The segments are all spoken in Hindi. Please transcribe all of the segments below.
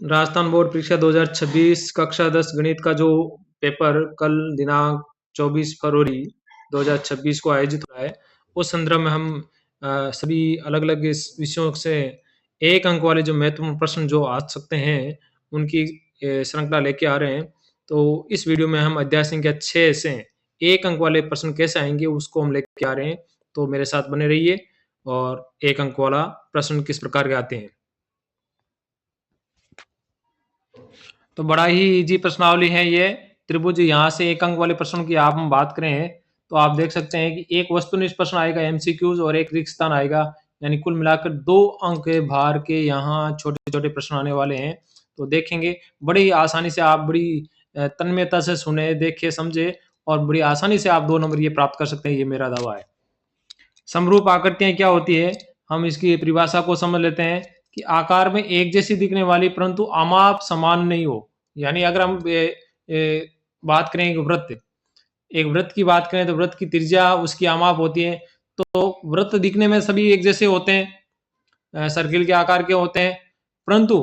राजस्थान बोर्ड परीक्षा 2026 कक्षा 10 गणित का जो पेपर कल दिनांक 24 फरवरी 2026 को आयोजित हो रहा है, उस संदर्भ में हम सभी अलग-अलग इस विषयों से 1 अंक वाले जो महत्वपूर्ण प्रश्न जो आ सकते हैं, उनकी श्रृंखला लेके आ रहे हैं। तो इस वीडियो में हम अध्याय संख्या 6 से 1 अंक वाले प्रश्न कैसे आएँगे, उसको हम लेके आ रहे हैं। तो मेरे साथ बने रहिए और 1 अंक वाला प्रश्न किस प्रकार के आते हैं। तो बड़ा ही ईजी प्रश्नावली है ये। त्रिभुज यहाँ से 1 अंक वाले प्रश्न की आप हम बात करें तो आप देख सकते हैं कि एक वस्तुनिष्ठ प्रश्न आएगा एमसीक्यूज और एक रिक्त स्थान आएगा, यानी कुल मिलाकर 2 अंक के भार के यहाँ छोटे-छोटे प्रश्न आने वाले हैं। तो देखेंगे बड़ी आसानी से आप बड़ी तन्मयता से सुने, देखे, समझे और बड़ी आसानी से आप 2 नंबर ये प्राप्त कर सकते हैं, ये मेरा दावा है। समरूप आकृतियां क्या होती है, हम इसकी परिभाषा को समझ लेते हैं कि आकार में एक जैसी दिखने वाली परंतु आमाप समान नहीं हो। यानी अगर हम बात करें एक वृत्त की बात करें तो वृत्त की त्रिज्या उसकी आमाप होती है। तो वृत्त दिखने में सभी एक जैसे होते हैं, सर्किल के आकार के होते हैं, परंतु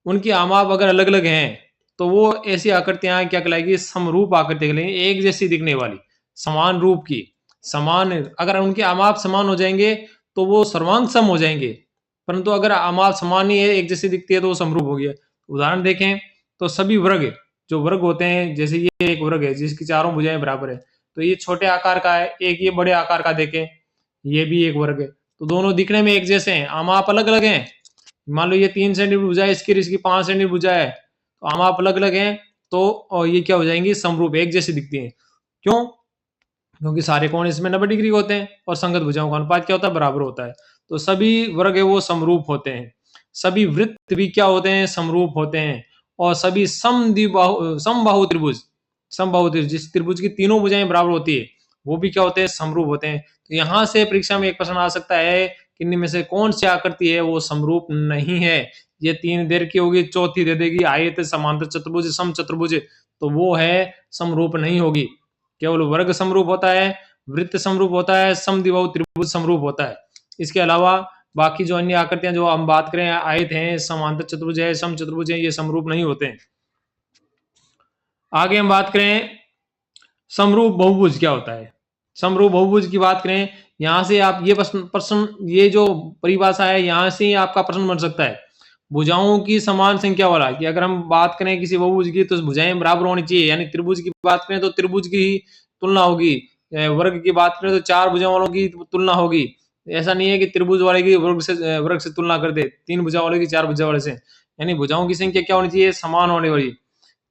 उनकी आमाप अगर अलग अलग हैं तो वो ऐसी आकृतियां क्या कहलाएगी, समरूप आकृति कहलाएगी, एक जैसी दिखने वाली, समान रूप की, समान। अगर उनके आमाप समान हो जाएंगे तो वो सर्वांग सम हो जाएंगे, परंतु अगर आमाप समान नहीं है, एक जैसी दिखती है, तो वो समरूप हो गया। उदाहरण देखें तो सभी वर्ग जो वर्ग होते हैं, जैसे ये एक वर्ग है जिसकी चारों भुजाएं बराबर है, तो ये छोटे आकार का है, एक ये बड़े आकार का, देखें ये भी एक वर्ग है, तो दोनों दिखने में एक जैसे हैं, आमाप अलग अलग हैं। मान लो ये 3 सेंटीमीटर भुजा है, इसकी 5 सेंटीमीटर भुजा है, तो आमाप अलग अलग हैं, तो और ये क्या हो जाएंगी, समरूप, एक जैसी दिखती हैं। क्यों? क्योंकि सारे कोण इसमें 90 डिग्री होते हैं और संगत भुजाओं का अनुपात क्या होता है, बराबर होता है। तो सभी वर्ग है वो समरूप होते हैं। सभी वृत्त भी क्या होते हैं, समरूप होते हैं। और सभी समबाहु त्रिभुज, जिस त्रिभुज की तीनों भुजाएं बराबर होती है, वो भी क्या होते हैं, समरूप होते हैं। तो यहाँ से परीक्षा में एक प्रश्न आ सकता है कि इनमें से कौन सी आकृति है वो समरूप नहीं है। ये 3 देर की होगी, चौथी दे देगी आयत, समांतर चतुर्भुज, सम चतुर्भुज, तो वो है समरूप नहीं होगी। केवल वर्ग समरूप होता है, वृत्त समरूप होता है, समद्विबाहु त्रिभुज समरूप होता है। इसके अलावा बाकी जो अन्य आकृतियां जो हम बात करें, आयत हैं, समांतर चतुर्भुज है, सम चतुर्भुज है, ये समरूप नहीं होते हैं। आगे हम बात करें समरूप बहुभुज क्या होता है। समरूप बहुभुज की बात करें, यहां से आप ये प्रश्न ये जो परिभाषा है, यहां से ही आपका प्रश्न बन सकता है। भुजाओं की समान संख्या वाला, कि अगर हम बात करें किसी बहुभुज की तो भुजाएं बराबर होनी चाहिए, यानी त्रिभुज की बात करें तो त्रिभुज की ही तुलना होगी, वर्ग की बात करें तो 4 भुजाओं वालों की तुलना होगी। ऐसा नहीं है कि त्रिभुज वाले की वर्ग से तुलना कर दे, 3 भुजा वाले की 4 भुजा वाले से। यानी भुजाओं की संख्या क्या होनी चाहिए, समान होने वाली।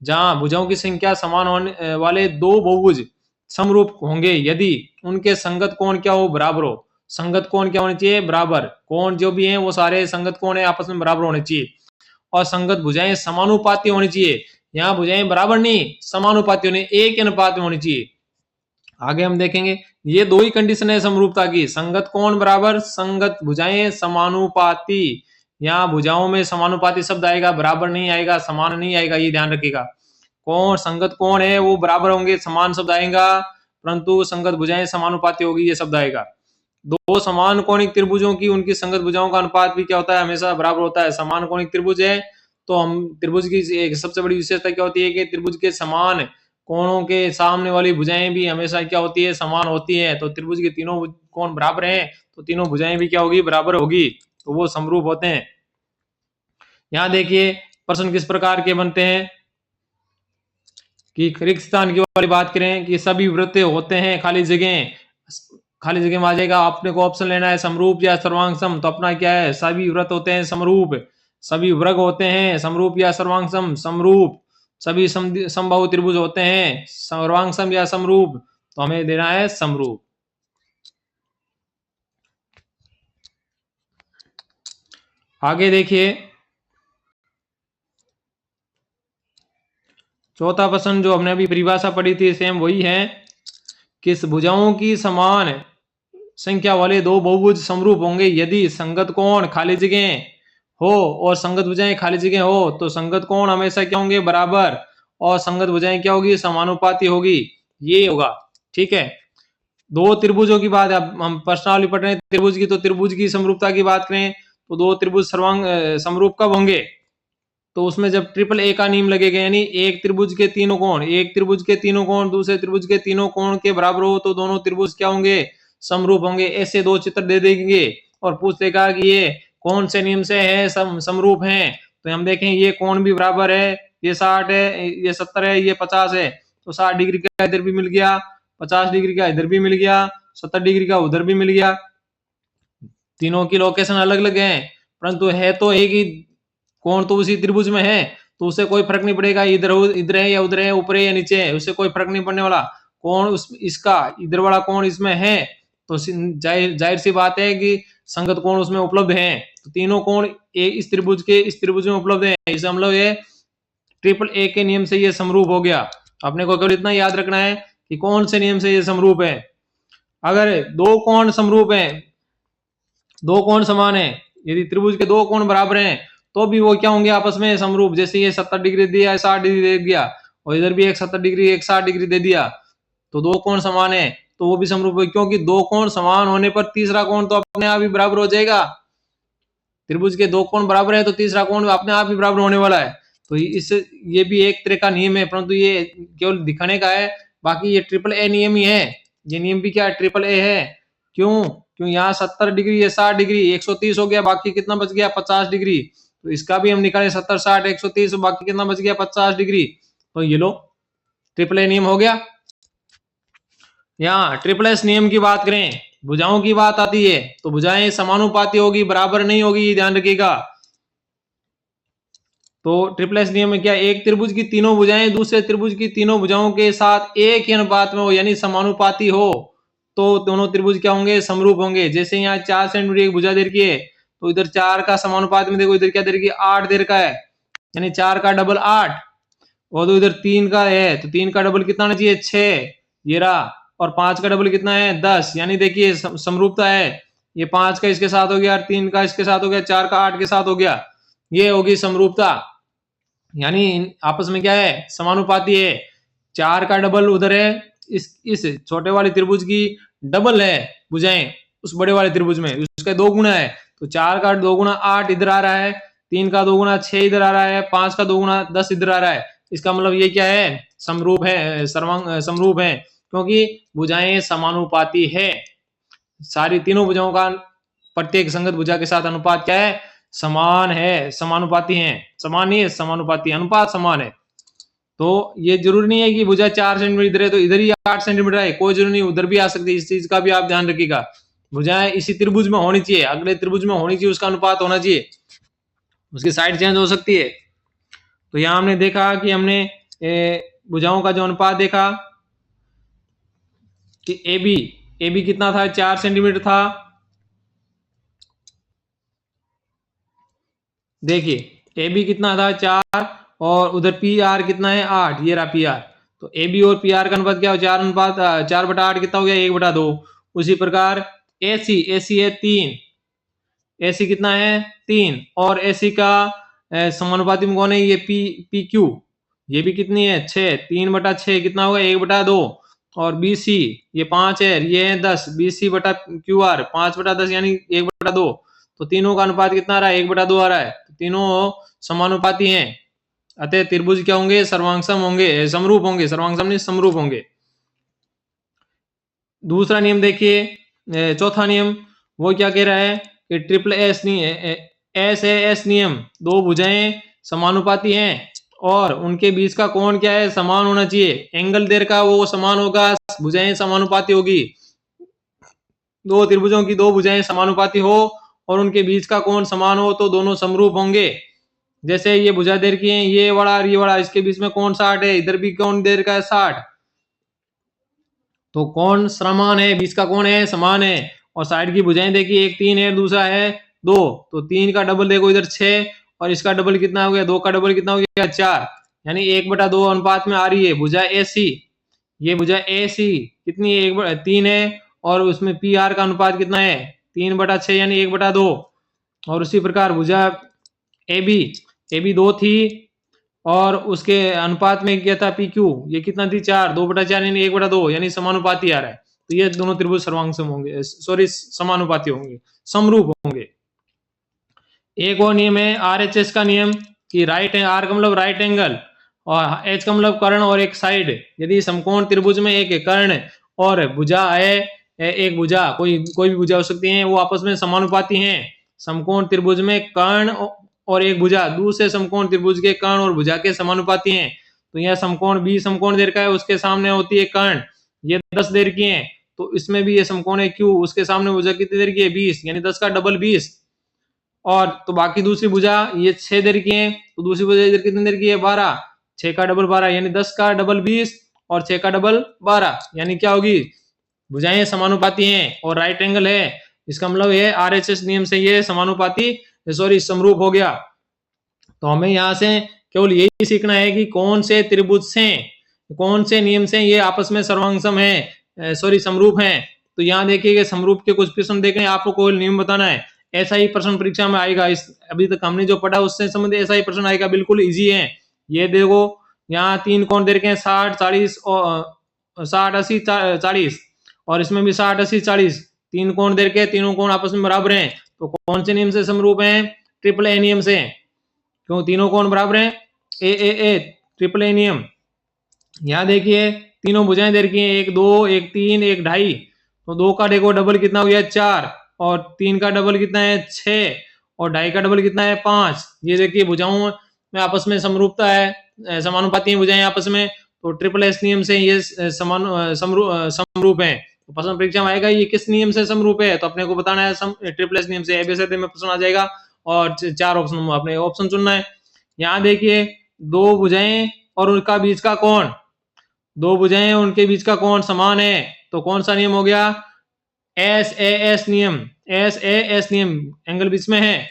जहां भुजाओं की संख्या समान होने वाले 2 बहुभुज समरूप होंगे यदि उनके संगत कोण क्या हो, बराबर हो। संगत कोण क्या होने चाहिए, बराबर। कोण जो भी हैं वो सारे संगत कोण है आपस में बराबर होने चाहिए। और संगत भुजाएं समानुपाती होनी चाहिए। यहाँ भुजाएं बराबर नहीं, समानुपाती होनी, एक अनुपात में होनी चाहिए। आगे हम देखेंगे, ये 2 ही कंडीशन है समरूपता की, संगत कोण बराबर, संगत भुजाएं समानुपाती। यहाँ भुजाओं में समानुपाती शब्द आएगा, बराबर नहीं आएगा, समान नहीं आएगा, ये ध्यान रखिएगा। कोण, संगत कोण है वो बराबर होंगे, समान शब्द आएगा, परंतु संगत भुजाएं समानुपाती होगी, ये शब्द आएगा। 2 समान कोणिक त्रिभुजों की उनकी संगत भुजाओं का अनुपात भी क्या होता है, हमेशा बराबर होता है। समान कोणिक त्रिभुज है तो हम त्रिभुज की एक सबसे बड़ी विशेषता क्या होती है कि त्रिभुज के समान कोणों के सामने वाली भुजाएं भी हमेशा क्या होती है, समान होती है। तो त्रिभुज के तीनों कोण बराबर हैं तो तीनों भुजाएं भी क्या होगी, बराबर होगी, तो वो समरूप होते हैं। यहाँ देखिए प्रश्न किस प्रकार के बनते हैं कि रिक्त स्थान की वाली बात करें कि सभी वृत्त होते हैं, खाली जगह में आ जाएगा, अपने को ऑप्शन लेना है समरूप या सर्वांग सम। तो अपना क्या है, सभी वृत्त होते हैं समरूप, सभी वर्ग होते हैं समरूप या सर्वांग सम, समरूप, सभी समबाहु त्रिभुज होते हैं सर्वांग सम या समरूप, तो हमें देना है समरूप। आगे देखिए चौथा प्रश्न जो हमने अभी परिभाषा पढ़ी थी सेम वही है, किस भुजाओं की समान संख्या वाले 2 बहुभुज समरूप होंगे यदि संगत कोण खाली जगह हो और संगत भुजाएं खाली जगह हो। तो संगत कोण हमेशा क्या होंगे, बराबर, और संगत भुजाएं क्या होगी, समानुपाती होगी, ये होगा। ठीक है, 2 त्रिभुजों की बात, अब हम प्रश्नावली पढ़ रहे हैं त्रिभुज की, तो त्रिभुज की समरूपता की बात करें तो 2 त्रिभुज समरूप कब होंगे, तो उसमें जब ट्रिपल ए का नियम लगेगा, यानी एक त्रिभुज के तीनों कोण, एक त्रिभुज के तीनों कोण दूसरे त्रिभुज के तीनों कोण के बराबर हो तो दोनों त्रिभुज क्या होंगे, समरूप होंगे। ऐसे दो चित्र दे देंगे और पूछ देगा कि ये कौन से नियम से है समरूप हैं, तो हम देखें ये कोण भी बराबर है, ये 60 है, ये 70 है, ये 50 है, तो 60 डिग्री का इधर भी मिल गया, 50 डिग्री का इधर भी मिल गया, 70 डिग्री का उधर भी मिल गया। तीनों की लोकेशन अलग अलग है, परंतु है तो एक ही कोण, तो उसी त्रिभुज में है, तो उससे कोई फर्क नहीं पड़ेगा इधर इधर है या उधर है, ऊपर है या नीचे है, उससे कोई फर्क नहीं पड़ने वाला। कोण इसका इधर वाला कोण इसमें है, तो जाहिर सी बात है कि संगत कोण उसमें उपलब्ध हैं। तो तीनों कोण इस त्रिभुज के इस त्रिभुज में उपलब्ध हैं, इसे हम लोग ये ट्रिपल ए के नियम से ये समरूप हो गया। अपने को केवल इतना याद रखना है कि कौन से नियम से ये समरूप है। अगर दो कोण समरूप हैं, दो कोण समान है, यदि त्रिभुज के दो कोण बराबर हैं तो भी वो क्या होंगे आपस में समरूप। जैसे ये 70 डिग्री दिया, 60 डिग्री दे दिया, और इधर भी एक 70 डिग्री एक 60 डिग्री दे दिया, तो दो कोण समान है तो वो भी समरूप है, क्योंकि दो कोण समान होने पर तीसरा कोण तो अपने आप ही बराबर हो जाएगा। त्रिभुज के दो कोण बराबर है तो तीसरा कोण अपने आप ही बराबर होने वाला है। तो इस ये भी एक तरह का नियम है, परंतु ये केवल दिखाने का है, बाकी ये ट्रिपल ए नियम ही है। ये नियम भी क्या है, ट्रिपल ए है। क्यों यहाँ 70 डिग्री, ये 60 डिग्री, 130 हो गया, बाकी कितना बच गया 50 डिग्री। तो इसका भी हम निकालें 70 60 130, बाकी कितना बच गया 50 डिग्री। तो ये लो ट्रिपल ए नियम हो गया। यहाँ ट्रिपल एस नियम की बात करें, भुजाओं की बात आती है, तो भुजाएं समानुपाती होगी, बराबर नहीं होगी, ध्यान रखिएगा। तो ट्रिपल एस नियम में क्या, एक त्रिभुज की तीनों भुजाएं दूसरे त्रिभुज की तीनों भुजाओं के साथ एक ही अनुपात में हो, यानी समानुपाती हो, तो दोनों त्रिभुज क्या होंगे, समरूप होंगे। जैसे यहाँ 4 सेंटीमीटर एक भुजा दे रखी है, तो इधर 4 का समानुपात में देखो, इधर क्या दे रखी है, 8 दे रखा है, यानी 4 का डबल 8, और तो इधर 3 का है तो 3 का डबल कितना आना चाहिए, 6, ये रहा, और 5 का डबल कितना है, 10, यानी देखिए समरूपता है। ये 5 का इसके साथ हो गया, 3 का इसके साथ हो गया, 4 का 8 के साथ हो गया, ये होगी समरूपता, यानी आपस में क्या है, समानुपाती है। 4 का डबल उधर है, इस छोटे वाले त्रिभुज की डबल है भुजाएं उस बड़े वाले त्रिभुज में, उसका 2 गुना है, तो 4 का 2 गुना 8 इधर आ रहा है, 3 का 2 गुना 6 इधर आ रहा है, 5 का 2 गुना 10 इधर आ रहा है। इसका मतलब ये क्या है, समरूप है, समरूप है, क्योंकि भुजाएं समानुपाती है। सारी तीनों भुजाओं का प्रत्येक संगत भुजा के साथ अनुपात क्या है, समान है, समानुपाती है, समान नहीं है, समानुपाती, अनुपात समान है। तो ये जरूरी नहीं है कि भुजा 4 सेंटीमीटर इधर है तो इधर ही 8 सेंटीमीटर है, कोई जरूरी नहीं, उधर भी आ सकती है। इस चीज का भी आप ध्यान रखिएगा, भुजाएं इसी त्रिभुज में होनी चाहिए, अगले त्रिभुज में होनी चाहिए, उसका अनुपात होना चाहिए, उसकी साइड चेंज हो सकती है। तो यहाँ हमने देखा कि हमने भुजाओं का जो अनुपात देखा कि ए बी कितना था, 4 सेंटीमीटर था। देखिए ए बी कितना था, 4, और उधर पी आर कितना है, 8, ये रहा पी आर। तो ए बी और पी आर का अनुपात क्या हो, 4/8 कितना हो गया, 1/2। उसी प्रकार ए सी है 3, ए सी कितना है 3, और ए सी का समानुपाती में कौन है, ये पी क्यू, ये भी कितनी है 6, 3/6 कितना होगा, 1/2। और बी सी ये 5 है, ये है 10, बी सी बटा क्यू आर 5/10 यानी 1/2। तो तीनों का अनुपात कितना आ रहा है, 1/2 आ रहा है। तो तीनों समानुपाती हैं, अतः त्रिभुज क्या होंगे, सर्वांगसम होंगे, समरूप होंगे, सर्वांगसम नहीं समरूप होंगे। दूसरा नियम देखिए, चौथा नियम वो क्या कह रहा है कि ट्रिपल एस नियम, दो भुजाएं समानुपाती हैं और उनके बीच का कोण क्या है, समान होना चाहिए, एंगल देर का वो समान होगा, भुजाएं समानुपाती होगी। दो त्रिभुजों की दो भुजाएं समानुपाती हो और उनके बीच का कोण समान हो तो दोनों समरूप होंगे। जैसे ये भुजा दे रखी है, ये वाला और ये वाला, इसके बीच में कोण 60 है, इधर भी कोण दे रखा है 60, तो कोण समान है, बीच का कोण है समान है। और साइड की भुजाएं देखिए, एक 3 है, दूसरा है 2, तो 3 का डबल देखो इधर 6, और इसका डबल कितना हो गया, 2 का डबल कितना हो गया 4, यानी 1/2 अनुपात में आ रही है भुजा ए सी। ये भुजा ए सी कितनी है, 3 है, और उसमें पी आर का अनुपात कितना है, 3/6 यानी 1/2। और उसी प्रकार भुजा ए बी 2 थी और उसके अनुपात में क्या था, पी क्यू, ये कितना थी 4, 2/4 यानी 1/2, यानी समानुपाती आ रहा है। तो ये दोनों त्रिभुज सर्वांगसम होंगे, सॉरी समानुपाती होंगे, समरूप होंगे। एक और नियम है आरएचएस का नियम, कि राइट है, आर का मतलब राइट एंगल, और एच का मतलब कर्ण और एक साइड। यदि समकोण त्रिभुज में एक कर्ण और भुजा है, एक भुजा, कोई कोई भी भुजा हो सकती है, वो आपस में समानुपाती हैं। समकोण त्रिभुज में कर्ण और एक भुजा दूसरे समकोण त्रिभुज के कर्ण और भुजा के समानुपाती हैं। तो यह समकोण बी समकोण दे रखा है, उसके सामने होती है कर्ण, ये 10 दे रखी है। तो इसमें भी ये समकोण है क्यू, उसके सामने भुजा कितनी दे रखी है 20, यानी 10 का डबल 20। और तो बाकी दूसरी भुजा ये 6 दे रखी है, तो दूसरी भुजा इधर कितनी दे रखी है 12, 6 का डबल 12, यानी 10 का डबल 20 और 6 का डबल 12, यानी क्या होगी, भुजाएं समानुपाती हैं और राइट एंगल है। इसका मतलब ये आरएचएस नियम से ये समानुपाती, सॉरी समरूप हो गया। तो हमें यहाँ से केवल यही सीखना है कि कौन से त्रिभुज से, कौन से नियम से ये आपस में सर्वांगसम है, सॉरी समरूप है। तो यहाँ देखिए समरूप के कुछ प्रश्न देखने, आपको कोई नियम बताना है, ऐसा ही प्रश्न परीक्षा में आएगा। इस अभी तक हमने जो पढ़ा उससे संबंधित ऐसा ही प्रश्न आएगा, बिल्कुल इजी है। ये देखो यहाँ 3 कोण दे रखे हैं 60 40 और 60 80 40, और इसमें भी 60 80 40, 3 कोण दे रखे, तीनों कोण आपस में बराबर हैं। तो कौन से नियम से समरूप हैं, ट्रिपल ए नियम से, क्यों तीनों कोण बराबर हैं, ए ट्रिपल ए नियम। यहाँ देखिए तीनों भुजाएं दे रखी हैं, 1 2 1 3 1 2.5, तो 2 का देखो डबल कितना हो गया 4, और 3 का डबल कितना है 6, और 2.5 का डबल कितना है 5। ये देखिए भुजाओं में आपस में समरूपता है, समानुपाती हैं भुजाएं आपस में। तो ट्रिपल एस नियम से ये समरूप है। तो प्रश्न परीक्षा में आएगा ये किस नियम से समरूप है, तो अपने को बताना है ट्रिपल एस नियम से। एबीसीडी में प्रश्न आ जाएगा और 4 ऑप्शन अपने ऑप्शन चुनना है। यहाँ देखिए 2 भुजाएं और उनका बीच का कोण, 2 भुजाएं उनके बीच का कोण समान है, तो कौन सा नियम हो गया, एस ए एस नियम, एस ए एस नियम, एंगल बीच में है।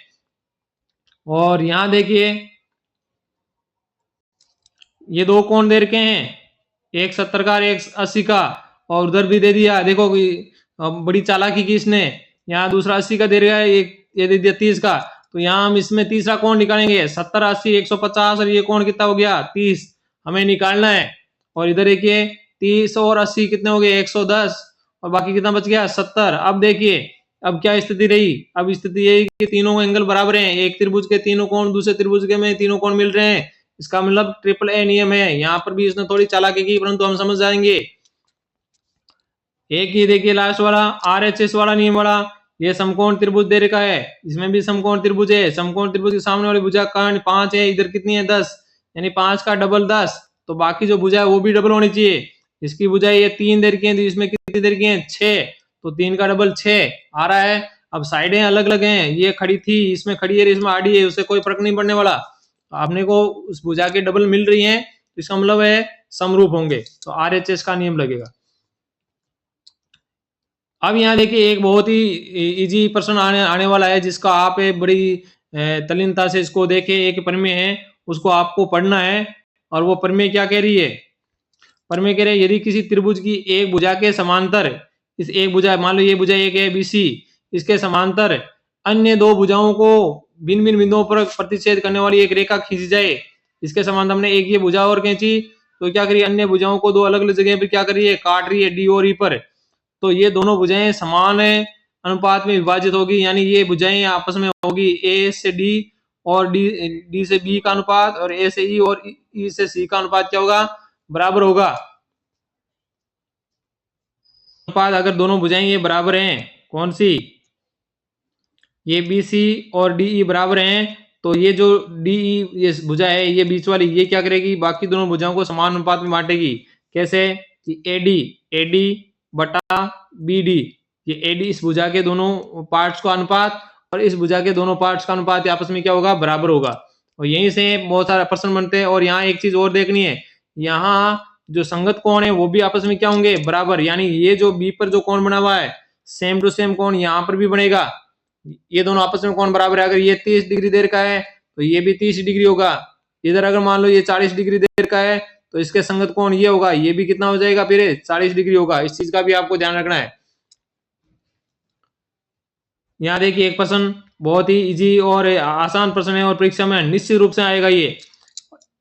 और यहां देखिए ये 2 कोण दे रखे हैं, एक 70 का और एक 80 का, और उधर भी दे दिया, देखो बड़ी चालाकी की इसने, यहाँ दूसरा 80 का दे रहा है, एक ये दे दिया 30 का। तो यहाँ हम इसमें तीसरा कोण निकालेंगे, 70 80 150, और ये कोण कितना हो गया 30, हमें निकालना है। और इधर देखिए 30 और 80 कितने हो गए 110, और बाकी कितना बच गया 70। अब देखिए अब क्या स्थिति रही, अब स्थिति यही कि तीनों एंगल बराबर हैं, एक त्रिभुज के तीनों कोण दूसरे त्रिभुज के में तीनों कोण मिल रहे हैं, इसका मतलब ट्रिपल ए नियम है। यहाँ पर भी इसने थोड़ी चालाकी की, परंतु हम समझ जाएंगे। एक ही देखिए लास्ट वाला आरएचएस वाला नियम वाला, ये समकोण त्रिभुज दे रखा है, इसमें भी समकोण त्रिभुज है, समकोण त्रिभुज के सामने वाली भुजा कर्ण 5 है, इधर कितनी है 10, यानी 5 का डबल 10, तो बाकी जो भुजा है वो भी डबल होनी चाहिए। इसकी भुजा ये 3 दे रखी है, तो इसमें कितनी दे रखी है 6, तो 3 का डबल 6 आ रहा है। अब साइडें अलग अलग हैं, ये खड़ी थी इसमें खड़ी है, इसमें आड़ी है, उससे कोई फर्क नहीं पड़ने वाला। तो आपने को उस भुजा के डबल मिल रही है, तो इसका मतलब है समरूप होंगे, तो आरएचएस का नियम लगेगा। अब यहाँ देखिए एक बहुत ही इजी प्रश्न आने वाला है, जिसका आप बड़ी तल्लीनता से इसको देखे, एक प्रमेय है उसको आपको पढ़ना है। और वो प्रमेय क्या कह रही है, प्रमेय कह रहे यदि किसी त्रिभुज की एक भुजा के समांतर, इस एक भुजा मान लो ये भुजा एक है बीसी, इसके समांतर अन्य 2 भुजाओं को भिन्न भिन्न बिंदुओं पर प्रतिच्छेद करने वाली एक रेखा खींची जाए। इसके समांतर हमने एक ये भुजा और खींची, तो क्या करिए अन्य भुजाओं को 2 अलग अलग जगह पर क्या करिए काट रही है डी और ई पर, तो ये दोनों भुजाएं समान अनुपात में विभाजित होगी, यानी ये भुजाएं आपस में होगी ए से डी और डी से बी का अनुपात, और ए से ई और ई से सी का अनुपात क्या होगा बराबर होगा। अनुपात अगर दोनों भुजाएं ये बराबर हैं, कौन सी, ये बी सी और डी ई बराबर हैं, तो ये जो डी ई ये भुजा है ये बीच वाली, ये क्या करेगी बाकी दोनों भुजाओं को समान अनुपात में बांटेगी। कैसे कि एडी बटा बी डी, ये एडी इस भुजा के दोनों पार्ट्स का अनुपात और इस भुजा के दोनों पार्ट्स का अनुपात आपस में क्या होगा बराबर होगा। और यहीं से बहुत सारे प्रश्न बनते हैं। और यहाँ एक चीज और देखनी है, यहाँ जो संगत कोण है वो भी आपस में क्या होंगे बराबर, यानी ये जो बी पर जो कोण बना हुआ है सेम टू सेम कोण यहाँ पर भी बनेगा, ये दोनों आपस में कोण बराबर है। अगर ये 30 डिग्री दे रखा है तो ये भी 30 डिग्री होगा, इधर अगर मान लो ये 40 डिग्री दे रखा है तो इसके संगत कोण ये होगा, ये भी कितना हो जाएगा फिर 40 डिग्री होगा। इस चीज का भी आपको ध्यान रखना है। यहाँ देखिए एक प्रश्न बहुत ही इजी और आसान प्रश्न है, और परीक्षा में निश्चित रूप से आएगा, ये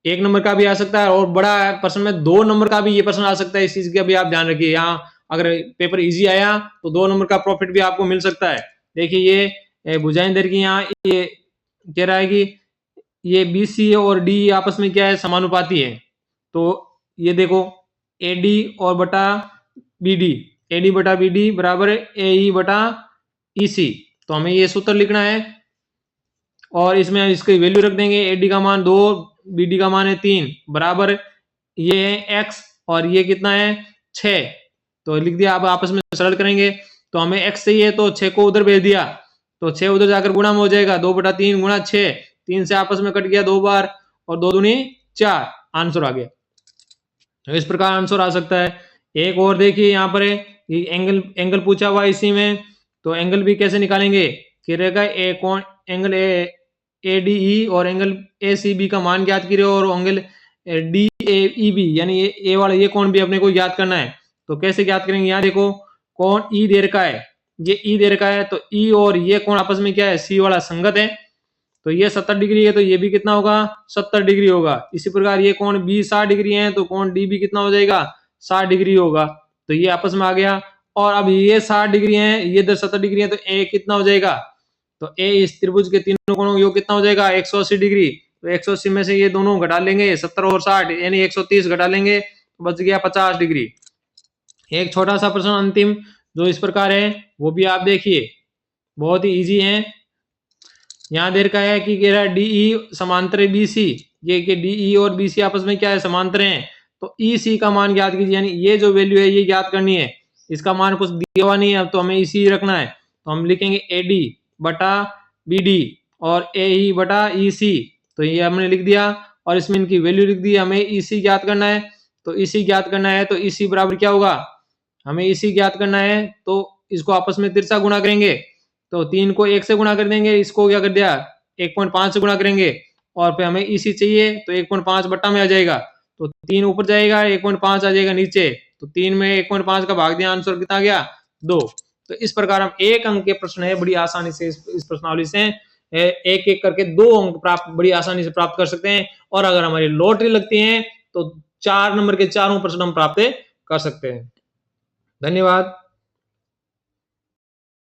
1 नंबर का भी आ सकता है, और बड़ा प्रश्न में 2 नंबर का भी ये प्रश्न आ सकता है। इस चीज का भी आप ध्यान रखिए, यहाँ अगर पेपर इजी आया तो 2 नंबर का प्रॉफिट भी आपको मिल सकता है। देखिए ये भुजाएं दर की यहाँ ये कह रहा है कि ये BC और D आपस में क्या है, समानुपाती है। तो ये देखो AD और बटा BD, AD बटा BD बराबर AE बटा EC। तो हमें ये सूत्र लिखना है और इसमें इसकी वैल्यू रख देंगे। AD का मान 2, BD का मान है 3, बराबर ये है x और ये कितना है 6। तो लिख दिया। अब आपस में सरल करेंगे तो हमें x चाहिए तो 6 को उधर भेज दिया, तो 6 उधर जाकर गुणा में हो जाएगा, 2 बटा 3 गुणा 6, 3 से आपस में कट गया 2 बार और 2 दूनी 4, आंसर आ गया। तो इस प्रकार आंसर आ सकता है। एक और देखिए यहाँ पर है, ये एंगल पूछा हुआ इसी में, तो एंगल भी कैसे निकालेंगे कि रहेगा ए कौन एंगल ADE और एंगल ACB का मान ज्ञात कीजिए और एंगल DAEB यानी ए वाला ये कौन भी अपने को ज्ञात करना है। तो कैसे ज्ञात करेंगे, यहाँ देखो कौन E दे रखा है, ये E दे रखा है, तो E और ये कौन आपस में क्या है, C वाला संगत है, तो ये 70 डिग्री है, तो ये भी कितना होगा 70 डिग्री होगा। इसी प्रकार ये कोण B 60 डिग्री है, तो कोण D भी कितना हो जाएगा 60 डिग्री होगा। तो ये आपस में आ गया। और अब ये 60 डिग्री है, ये इधर 70 डिग्री है, तो A कितना हो जाएगा, तो A इस त्रिभुज के तीनों कोणों योग कितना हो जाएगा 180 डिग्री। तो 180 में से ये दोनों घटा लेंगे 70 और 60 यानी 130 घटा लेंगे, बच गया 50 डिग्री। एक छोटा सा प्रश्न अंतिम जो इस प्रकार है वो भी आप देखिए, बहुत ही इजी है। यहाँ दे रखा है कि DE समांतर है BC, ये कि DE और BC आपस में क्या है समांतर हैं, तो EC का मान ज्ञात कीजिए, यानी ये जो वैल्यू है ये ज्ञात करनी है। इसका मान कुछ दिया हुआ नहीं है, तो हमें EC रखना है, तो हम लिखेंगे AD बटा BD और AE बटा EC। तो ये हमने लिख दिया और इसमें इनकी वैल्यू लिख दी। हमें EC ज्ञात करना है, तो EC ज्ञात करना है, तो EC बराबर क्या होगा, हमें EC ज्ञात करना है तो इसको आपस में तिरछा गुणा करेंगे, तो 3 को 1 से गुणा कर देंगे, इसको क्या कर दिया 1.5 से गुणा करेंगे और फिर हमें EC चाहिए तो 1.5 बट्टा में आ जाएगा, तो 3 ऊपर जाएगा 1.5 आ जाएगा नीचे, तो 3 में 1.5 का भाग दिया, आंसर कितना आ गया 2। तो इस प्रकार हम एक अंक के प्रश्न है बड़ी आसानी से इस प्रश्नावली से एक एक करके 2 अंक प्राप्त बड़ी आसानी से प्राप्त कर सकते हैं। और अगर हमारी लॉटरी लगती है तो 4 नंबर के चारों प्रश्न हम प्राप्त कर सकते हैं। धन्यवाद।